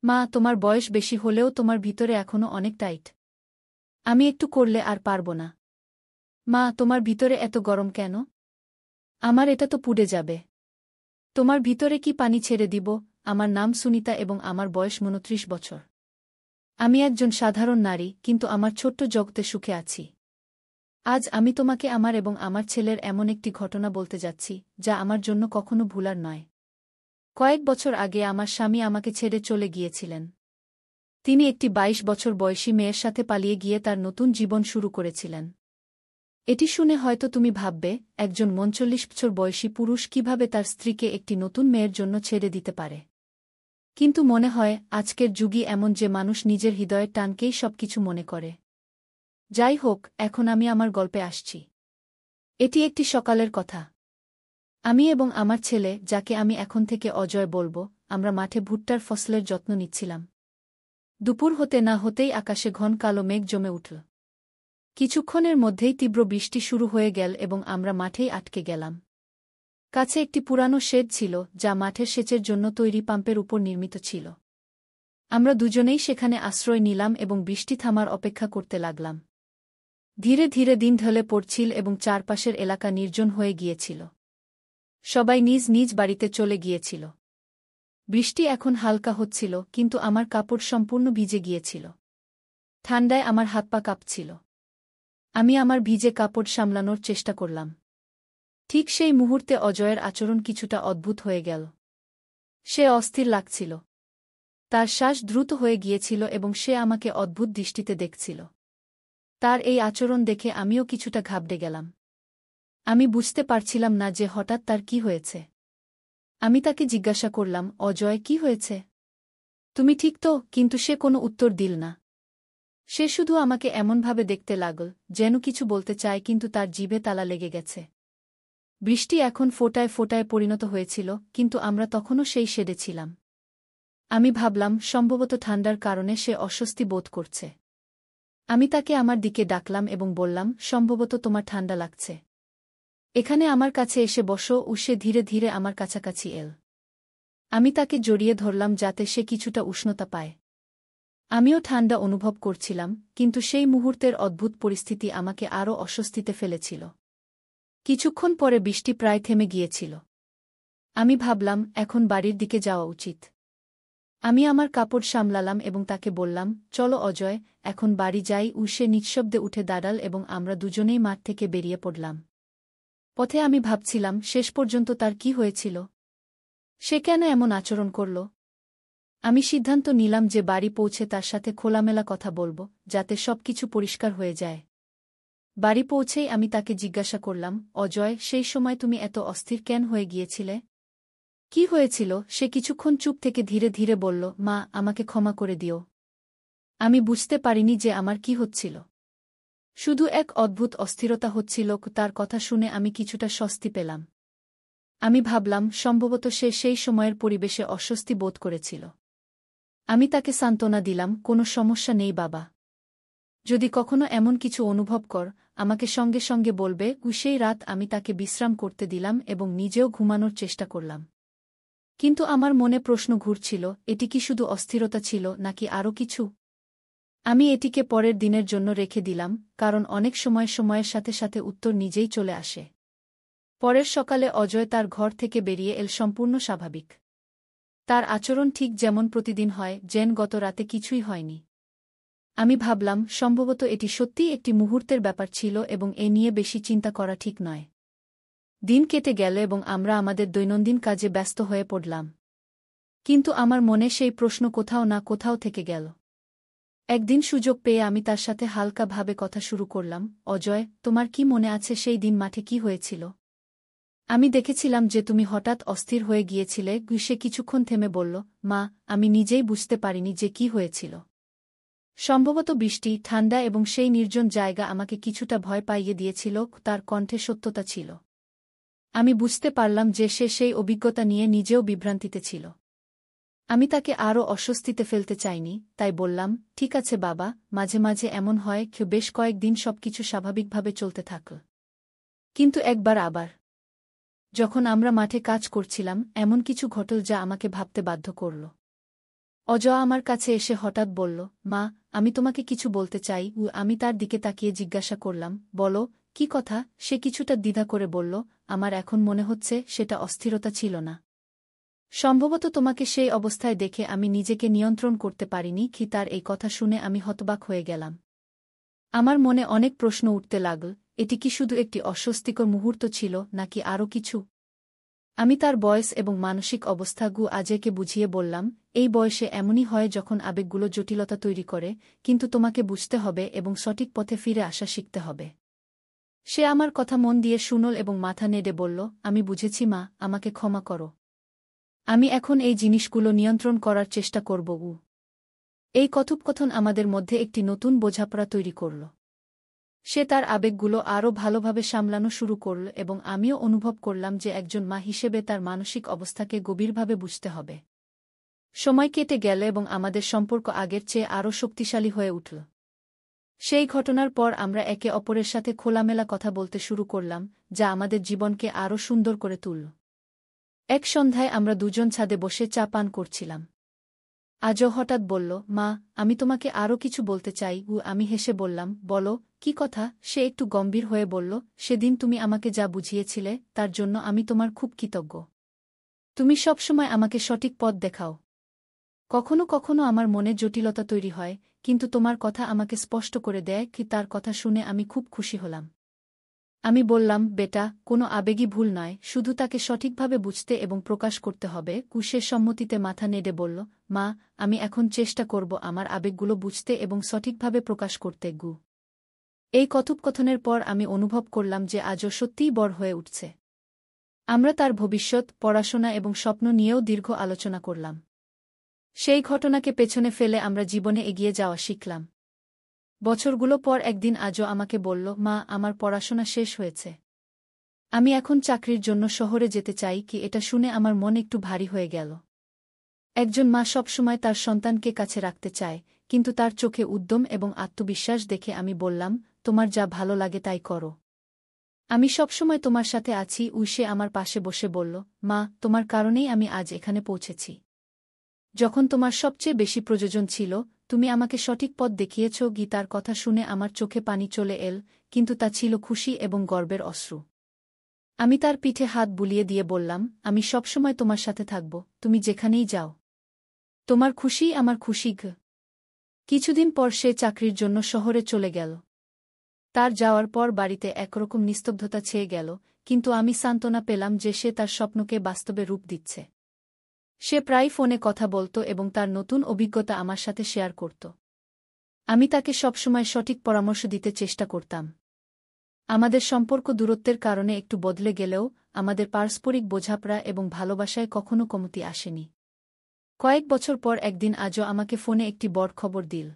মা, তোমার বয়স বেশি হলেও তোমার ভিতরে এখনো অনেক টাইট। আমি একটু করলে আর পারব না। মা, তোমার ভিতরে এত গরম কেন? আমার এটা তো পুড়ে যাবে। তোমার ভিতরে কি পানি ছেড়ে দিব? আমার নাম সুনিতা এবং আমার বয়স 29 বছর। আমি একজন সাধারণ নারী, কিন্তু আমার ছোট্ট জগতে সুখে আছি। আজ আমি তোমাকে আমার এবং আমার ছেলের এমন একটি ঘটনা বলতে যাচ্ছি, যা আমার জন্য কখনো ভুলার নয়। কয়েক বছর আগে আমার স্বামী আমাকে ছেড়ে চলে গিয়েছিলেন। তিনি একটি 22 বছর বয়সী মেয়ের সাথে পালিয়ে গিয়ে তার নতুন জীবন শুরু করেছিলেন। এটি শুনে হয়তো তুমি ভাববে, একজন 39 বছর বয়সী পুরুষ কিভাবে তার স্ত্রীকে একটি নতুন মেয়ের জন্য ছেড়ে দিতে পারে। কিন্তু মনে হয় আজকের যুগই এমন যে মানুষ নিজের হৃদয়ের টানকেই সবকিছু মনে করে। যাই হোক, এখন আমি আমার গল্পে আসছি। এটি একটি সকালের কথা। আমি এবং আমার ছেলে, যাকে আমি এখন থেকে অজয় বলবো, আমরা মাঠে ভুট্টার ফসলের যত্ন নিচ্ছিলাম। দুপুর হতে না হতেই আকাশে ঘন কালো মেঘ জমে উঠল। কিছুক্ষণের মধ্যেই তীব্র বৃষ্টি শুরু হয়ে গেল এবং আমরা মাঠেই আটকে গেলাম। কাছে একটি পুরানো শেড ছিল, যা মাঠের সেচের জন্য তৈরি পাম্পের উপর নির্মিত ছিল। আমরা দুজনেই সেখানে আশ্রয় নিলাম এবং বৃষ্টি থামার অপেক্ষা করতে লাগলাম। ধীরে ধীরে দিন ঢলে পড়ছিল এবং চারপাশের এলাকা নির্জন হয়ে গিয়েছিল। সবাই নিজ নিজ বাড়িতে চলে গিয়েছিল। বৃষ্টি এখন হালকা হচ্ছিল, কিন্তু আমার কাপড় সম্পূর্ণ ভিজে গিয়েছিল। ঠান্ডায় আমার হাত পা কাঁপছিল। আমি আমার ভিজে কাপড় সামলানোর চেষ্টা করলাম। ঠিক সেই মুহূর্তে অজয়ের আচরণ কিছুটা অদ্ভুত হয়ে গেল। সে অস্থির লাগছিল। তার শ্বাস দ্রুত হয়ে গিয়েছিল এবং সে আমাকে অদ্ভুত দৃষ্টিতে দেখছিল। তার এই আচরণ দেখে আমিও কিছুটা ঘাবড়ে গেলাম। আমি বুঝতে পারছিলাম না যে হঠাৎ তার কি হয়েছে। আমি তাকে জিজ্ঞাসা করলাম, অজয়, কি হয়েছে? তুমি ঠিক তো? কিন্তু সে কোনো উত্তর দিল না। সে শুধু আমাকে এমনভাবে দেখতে লাগল, যেন কিছু বলতে চায় কিন্তু তার জিভে তালা লেগে গেছে। বৃষ্টি এখন ফোঁটায় ফোঁটায় পরিণত হয়েছিল, কিন্তু আমরা তখনও সেই শেডে ছিলাম। আমি ভাবলাম, সম্ভবত ঠান্ডার কারণে সে অস্বস্তি বোধ করছে। আমি তাকে আমার দিকে ডাকলাম এবং বললাম, সম্ভবত তোমার ঠান্ডা লাগছে। এখানে আমার কাছে এসে বসো। সে ধীরে ধীরে আমার কাছাকাছি এল। আমি তাকে জড়িয়ে ধরলাম যাতে সে কিছুটা উষ্ণতা পায়। আমিও ঠান্ডা অনুভব করছিলাম, কিন্তু সেই মুহূর্তের অদ্ভুত পরিস্থিতি আমাকে আরও অস্বস্তিতে ফেলেছিল। কিছুক্ষণ পরে বৃষ্টি প্রায় থেমে গিয়েছিল। আমি ভাবলাম, এখন বাড়ির দিকে যাওয়া উচিত। আমি আমার কাপড় সামলালাম এবং তাকে বললাম, চলো অজয়, এখন বাড়ি যাই। সে নিঃশব্দে উঠে দাঁড়াল এবং আমরা দুজনেই মাঠ থেকে বেরিয়ে পড়লাম। পথে আমি ভাবছিলাম, শেষ পর্যন্ত তার কি হয়েছিল? সে কেন এমন আচরণ করল? আমি সিদ্ধান্ত নিলাম যে বাড়ি পৌঁছে তার সাথে খোলামেলা কথা বলবো, যাতে সবকিছু পরিষ্কার হয়ে যায়। বাড়ি পৌঁছেই আমি তাকে জিজ্ঞাসা করলাম, অজয়, সেই সময় তুমি এত অস্থির কেন হয়ে গিয়েছিলে? কি হয়েছিল? সে কিছুক্ষণ চুপ থেকে ধীরে ধীরে বলল, মা, আমাকে ক্ষমা করে দিও। আমি বুঝতে পারিনি যে আমার কি হচ্ছিল। শুধু এক অদ্ভুত অস্থিরতা হচ্ছিল। তার কথা শুনে আমি কিছুটা স্বস্তি পেলাম। আমি ভাবলাম, সম্ভবত সে সেই সময়ের পরিবেশে অস্বস্তি বোধ করেছিল। আমি তাকে সান্ত্বনা দিলাম, কোনো সমস্যা নেই বাবা। যদি কখনো এমন কিছু অনুভব কর, আমাকে সঙ্গে সঙ্গে বলবে। সেই রাত আমি তাকে বিশ্রাম করতে দিলাম এবং নিজেও ঘুমানোর চেষ্টা করলাম। কিন্তু আমার মনে প্রশ্ন ঘুরছিল, এটি কি শুধু অস্থিরতা ছিল নাকি আরও কিছু? আমি এটিকে পরের দিনের জন্য রেখে দিলাম, কারণ অনেক সময় সময়ের সাথে সাথে উত্তর নিজেই চলে আসে। পরের সকালে অজয় তার ঘর থেকে বেরিয়ে এল সম্পূর্ণ স্বাভাবিক। তার আচরণ ঠিক যেমন প্রতিদিন হয়, যেন গত রাতে কিছুই হয়নি। আমি ভাবলাম, সম্ভবত এটি সত্যিই একটি মুহূর্তের ব্যাপার ছিল এবং এ নিয়ে বেশি চিন্তা করা ঠিক নয়। দিন কেটে গেল এবং আমরা আমাদের দৈনন্দিন কাজে ব্যস্ত হয়ে পড়লাম। কিন্তু আমার মনে সেই প্রশ্ন কোথাও না কোথাও থেকে গেল। একদিন সুযোগ পেয়ে আমি তার সাথে হালকাভাবে কথা শুরু করলাম, অজয়, তোমার কি মনে আছে সেই দিন মাঠে কি হয়েছিল? আমি দেখেছিলাম যে তুমি হঠাৎ অস্থির হয়ে গিয়েছিলে। সে কিছুক্ষণ থেমে বলল, মা, আমি নিজেই বুঝতে পারিনি যে কি হয়েছিল। সম্ভবত বৃষ্টি, ঠান্ডা এবং সেই নির্জন জায়গা আমাকে কিছুটা ভয় পাইয়ে দিয়েছিল। তার কণ্ঠে সত্যতা ছিল। আমি বুঝতে পারলাম যে সে সেই অভিজ্ঞতা নিয়ে নিজেও বিভ্রান্তিতে ছিল। আমি তাকে আরও অস্বস্তিতে ফেলতে চাইনি, তাই বললাম, ঠিক আছে বাবা, মাঝে মাঝে এমন হয়। বেশ কয়েকদিন সবকিছু স্বাভাবিকভাবে চলতে থাকল। কিন্তু একবার আবার, যখন আমরা মাঠে কাজ করছিলাম, এমন কিছু ঘটল যা আমাকে ভাবতে বাধ্য করল। অজয় আমার কাছে এসে হঠাৎ বলল, মা, আমি তোমাকে কিছু বলতে চাই। আমি তার দিকে তাকিয়ে জিজ্ঞাসা করলাম, বলো, কি কথা? সে কিছুটা দ্বিধা করে বলল, আমার এখন মনে হচ্ছে সেটা অস্থিরতা ছিল না। সম্ভবত তোমাকে সেই অবস্থায় দেখে আমি নিজেকে নিয়ন্ত্রণ করতে পারিনি। কি? তার এই কথা শুনে আমি হতবাক হয়ে গেলাম। আমার মনে অনেক প্রশ্ন উঠতে লাগল, এটি কি শুধু একটি অস্বস্তিকর মুহূর্ত ছিল, নাকি আরও কিছু? আমি তার বয়স এবং মানসিক অবস্থা আজকে বুঝিয়ে বললাম, এই বয়সে এমনই হয় যখন আবেগগুলো জটিলতা তৈরি করে, কিন্তু তোমাকে বুঝতে হবে এবং সঠিক পথে ফিরে আসা শিখতে হবে। সে আমার কথা মন দিয়ে শুনল এবং মাথা নেড়ে বলল, আমি বুঝেছি মা, আমাকে ক্ষমা করো। আমি এখন এই জিনিসগুলো নিয়ন্ত্রণ করার চেষ্টা করব। এই কথোপকথন আমাদের মধ্যে একটি নতুন বোঝাপড়া তৈরি করল। সে তার আবেগগুলো আরও ভালোভাবে সামলানো শুরু করল এবং আমিও অনুভব করলাম যে একজন মা হিসেবে তার মানসিক অবস্থাকে গভীরভাবে বুঝতে হবে। সময় কেটে গেল এবং আমাদের সম্পর্ক আগের চেয়ে আরও শক্তিশালী হয়ে উঠল। সেই ঘটনার পর আমরা একে অপরের সাথে খোলামেলা কথা বলতে শুরু করলাম, যা আমাদের জীবনকে আরও সুন্দর করে তুলল। এক সন্ধ্যায় আমরা দুজন ছাদে বসে চা পান করছিলাম। আজও হঠাৎ বলল, মা, আমি তোমাকে আরও কিছু বলতে চাই। আমি হেসে বললাম, বলো, কি কথা? সে একটু গম্ভীর হয়ে বলল, সেদিন তুমি আমাকে যা বুঝিয়েছিলে তার জন্য আমি তোমার খুব কৃতজ্ঞ। তুমি সবসময় আমাকে সঠিক পথ দেখাও। কখনো কখনো আমার মনে জটিলতা তৈরি হয়, কিন্তু তোমার কথা আমাকে স্পষ্ট করে দেয়। কি? তার কথা শুনে আমি খুব খুশি হলাম। আমি বললাম, বেটা, কোনো আবেগই ভুল নয়, শুধু তাকে সঠিকভাবে বুঝতে এবং প্রকাশ করতে হবে। সে সম্মতিতে মাথা নেড়ে বলল, মা, আমি এখন চেষ্টা করব আমার আবেগগুলো বুঝতে এবং সঠিকভাবে প্রকাশ করতে। এই কথোপকথনের পর আমি অনুভব করলাম যে আজও সত্যিই বড় হয়ে উঠছে। আমরা তার ভবিষ্যৎ, পড়াশোনা এবং স্বপ্ন নিয়েও দীর্ঘ আলোচনা করলাম। সেই ঘটনাকে পেছনে ফেলে আমরা জীবনে এগিয়ে যাওয়া শিখলাম। বছরগুলো পর একদিন আজও আমাকে বলল, মা, আমার পড়াশোনা শেষ হয়েছে। আমি এখন চাকরির জন্য শহরে যেতে চাই। কি? এটা শুনে আমার মন একটু ভারী হয়ে গেল। একজন মা সবসময় তার সন্তানকে কাছে রাখতে চায়, কিন্তু তার চোখে উদ্যম এবং আত্মবিশ্বাস দেখে আমি বললাম, তোমার যা ভালো লাগে তাই করো। আমি সবসময় তোমার সাথে আছি। সে আমার পাশে বসে বলল, মা, তোমার কারণেই আমি আজ এখানে পৌঁছেছি। যখন তোমার সবচেয়ে বেশি প্রয়োজন ছিল, তুমি আমাকে সঠিক পথ দেখিয়েছ। গীতার কথা শুনে আমার চোখে পানি চলে এল, কিন্তু তা ছিল খুশি এবং গর্বের অশ্রু। আমি তার পিঠে হাত বুলিয়ে দিয়ে বললাম, আমি সবসময় তোমার সাথে থাকব, তুমি যেখানেই যাও। তোমার খুশিই আমার খুশি। কিছুদিন পর সে চাকরির জন্য শহরে চলে গেল। তার যাওয়ার পর বাড়িতে একরকম নিস্তব্ধতা ছেয়ে গেল, কিন্তু আমি সান্ত্বনা পেলাম যে সে তার স্বপ্নকে বাস্তবে রূপ দিচ্ছে। সে প্রায় ফোনে কথা বলত এবং তার নতুন অভিজ্ঞতা আমার সাথে শেয়ার করত। আমি তাকে সবসময় সঠিক পরামর্শ দিতে চেষ্টা করতাম। আমাদের সম্পর্ক দূরত্বের কারণে একটু বদলে গেলেও আমাদের পারস্পরিক বোঝাপড়া এবং ভালোবাসায় কখনো কমতি আসেনি। কয়েক বছর পর একদিন আজও আমাকে ফোনে একটি বড় খবর দিল।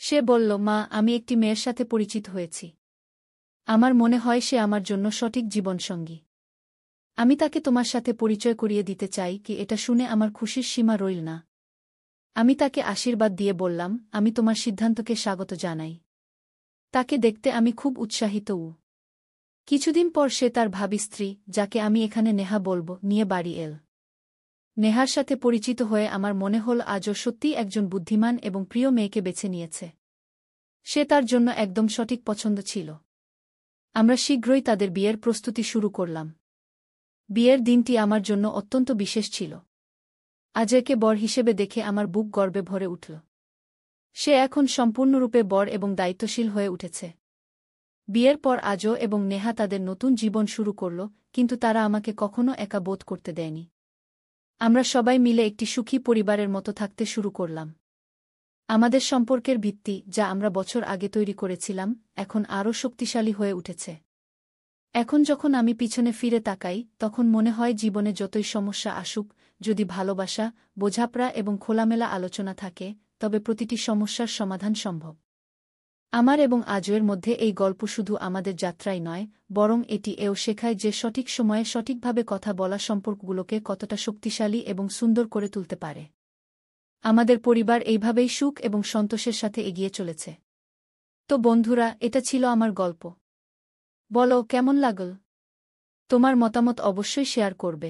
সে বলল, মা, আমি একটি মেয়ের সাথে পরিচিত হয়েছি। আমার মনে হয় সে আমার জন্য সঠিক জীবনসঙ্গী। আমি তাকে তোমার সাথে পরিচয় করিয়ে দিতে চাই। কি? এটা শুনে আমার খুশির সীমা রইল না। আমি তাকে আশীর্বাদ দিয়ে বললাম, আমি তোমার সিদ্ধান্তকে স্বাগত জানাই। তাকে দেখতে আমি খুব উৎসাহিত। কিছুদিন পর সে তার ভাবী স্ত্রী, যাকে আমি এখানে নেহা বলবো, নিয়ে বাড়ি এল। নেহার সাথে পরিচিত হয়ে আমার মনে হল আজও সত্যিই একজন বুদ্ধিমান এবং প্রিয় মেয়েকে বেছে নিয়েছে। সে তার জন্য একদম সঠিক পছন্দ ছিল। আমরা শীঘ্রই তাদের বিয়ের প্রস্তুতি শুরু করলাম। বিয়ের দিনটি আমার জন্য অত্যন্ত বিশেষ ছিল। আজকে বর হিসেবে দেখে আমার বুক গর্বে ভরে উঠল। সে এখন সম্পূর্ণরূপে বর এবং দায়িত্বশীল হয়ে উঠেছে। বিয়ের পর আজও এবং নেহা তাদের নতুন জীবন শুরু করল, কিন্তু তারা আমাকে কখনো একা বোধ করতে দেয়নি। আমরা সবাই মিলে একটি সুখী পরিবারের মতো থাকতে শুরু করলাম। আমাদের সম্পর্কের ভিত্তি, যা আমরা বছর আগে তৈরি করেছিলাম, এখন আরও শক্তিশালী হয়ে উঠেছে। এখন যখন আমি পিছনে ফিরে তাকাই, তখন মনে হয় জীবনে যতই সমস্যা আসুক, যদি ভালোবাসা, বোঝাপড়া এবং খোলামেলা আলোচনা থাকে, তবে প্রতিটি সমস্যার সমাধান সম্ভব। আমার এবং আজয়ের মধ্যে এই গল্প শুধু আমাদের যাত্রাই নয়, বরং এটি এও শেখায় যে সঠিক সময়ে সঠিকভাবে কথা বলা সম্পর্কগুলোকে কতটা শক্তিশালী এবং সুন্দর করে তুলতে পারে। আমাদের পরিবার এইভাবেই সুখ এবং সন্তোষের সাথে এগিয়ে চলেছে। তো বন্ধুরা, এটা ছিল আমার গল্প। বলো, কেমন লাগল? তোমার মতামত অবশ্যই শেয়ার করবে।